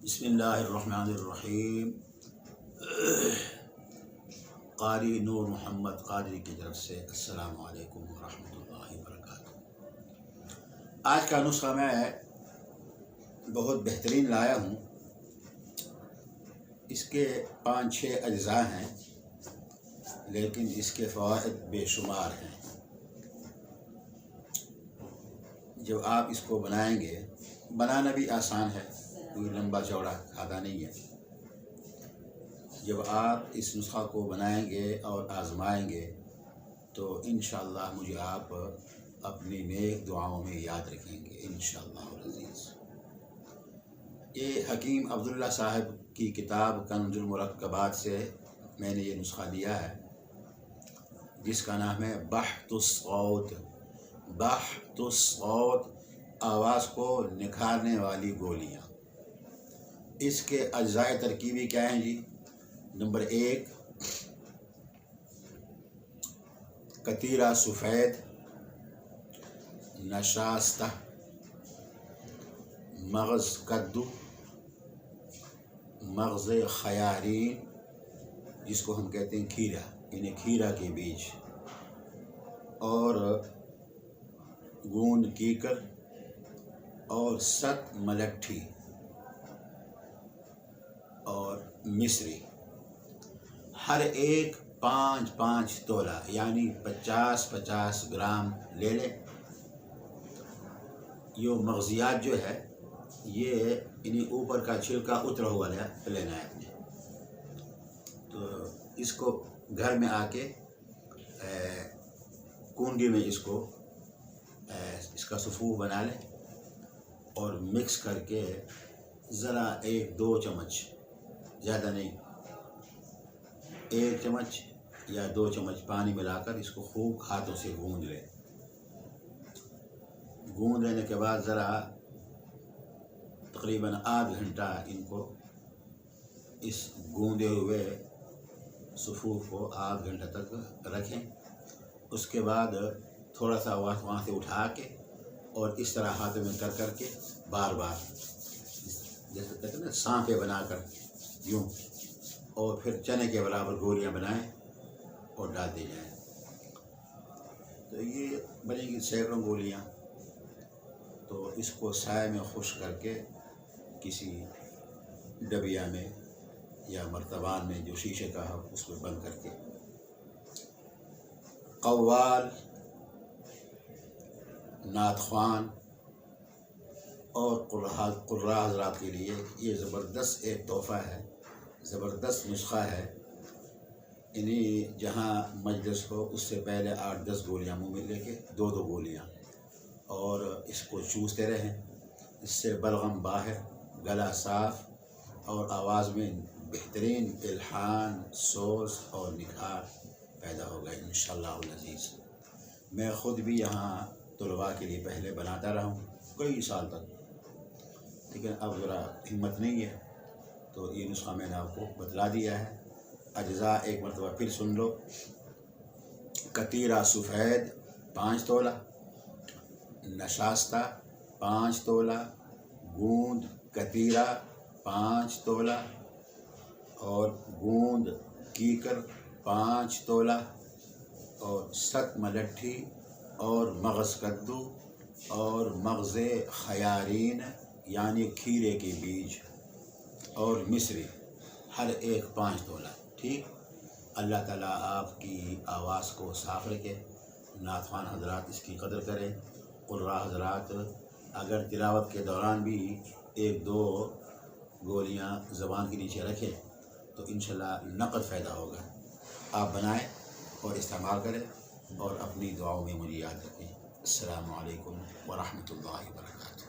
بسم اللہ الرحمن الرحیم۔ قاری نور محمد قادری کی طرف سے السلام علیکم ورحمۃ اللہ وبرکاتہ۔ آج کا نسخہ میں بہت بہترین لایا ہوں۔ اس کے 5-6 اجزاء ہیں، لیکن اس کے فوائد بے شمار ہیں۔ جب آپ اس کو بنائیں گے، بنانا بھی آسان ہے، کوئی لمبا چوڑا کھاتا نہیں ہے۔ جب آپ اس نسخہ کو بنائیں گے اور آزمائیں گے تو انشاءاللہ مجھے آپ اپنی نیک دعاؤں میں یاد رکھیں گے انشاءاللہ العزیز۔ یہ حکیم عبداللہ صاحب کی کتاب کنز المرکبات سے میں نے یہ نسخہ لیا ہے، جس کا نام ہے بحث الصوت۔ بحث الصوت، آواز کو نکھارنے والی گولیاں۔ اس کے اجزاء ترکیبی کیا ہیں جی؟ نمبر 1، قطیرہ سفید، نشاستہ، مغز کدو، مغز خیارین جس کو ہم کہتے ہیں کھیرا، یعنی کھیرا کے بیج، اور گوند کیکر اور ست ملٹھی اور مصری۔ ہر ایک 5-5 تولہ یعنی 50-50 گرام لے لیں۔ یہ مغزیات جو ہے یہ انہیں اوپر کا چھلکا اترا ہوا لینا ہے اپنے۔ تو اس کو گھر میں آ کے کنڈی میں اس کا صفوف بنا لیں اور مکس کر کے ذرا 1-2 چمچ، زیادہ نہیں، 1 چمچ یا 2 چمچ پانی ملا کر اس کو خوب ہاتھوں سے گوندھ لیں۔ گوندھ لینے کے بعد ذرا تقریباً آدھ گھنٹہ ان کو، اس گوندے ہوئے صفوف کو آدھ گھنٹہ تک رکھیں۔ اس کے بعد تھوڑا سا وہاں سے اٹھا کے اور اس طرح ہاتھوں میں کر کے بار بار، جیسے کہتے ہیں نا سانپے بنا کر یوں، اور پھر چنے کے برابر گولیاں بنائیں اور ڈال دی جائیں۔ تو یہ بنے گی سینکڑوں گولیاں۔ تو اس کو سائے میں خشک کر کے کسی ڈبیا میں یا مرتبان میں جو شیشے کا ہو اس میں بند کر کے، قوال، نعت خوان اور قراء حضرات کے لیے یہ زبردست ایک تحفہ ہے، زبردست نسخہ ہے۔ انہیں جہاں مجلس ہو اس سے پہلے 8-10 گولیاں منہ میں لے کے 2-2 گولیاں، اور اس کو چوستے رہیں۔ اس سے بلغم باہر، گلا صاف اور آواز میں بہترین الحان، سوز اور نکھار پیدا ہوگا انشاءاللہ العزیز۔ میں خود بھی یہاں طلباء کے لیے پہلے بناتا رہا ہوں کئی سال تک، لیکن اب ذرا ہمت نہیں ہے، تو یہ نسخہ میں نے آپ کو بتلا دیا ہے۔ اجزاء ایک مرتبہ پھر سن لو۔ قطیرہ سفید 5 تولہ، نشاستہ 5 تولہ، گوند قطیرہ 5 تولہ، اور گوند کیکر 5 تولہ، اور ست ملٹھی اور مغز کدو اور مغز خیارین یعنی کھیرے کے بیج اور مصری، ہر ایک 5 تولہ۔ ٹھیک، اللہ تعالیٰ آپ کی آواز کو صاف رکھے، نعت خوان حضرات اس کی قدر کریں، قراء حضرات اگر تلاوت کے دوران بھی 1-2 گولیاں زبان کے نیچے رکھیں تو انشاءاللہ نقد فائدہ ہوگا۔ آپ بنائیں اور استعمال کریں اور اپنی دعاؤں میں مجھے یاد رکھیں۔ السلام علیکم ورحمۃ اللہ وبرکاتہ۔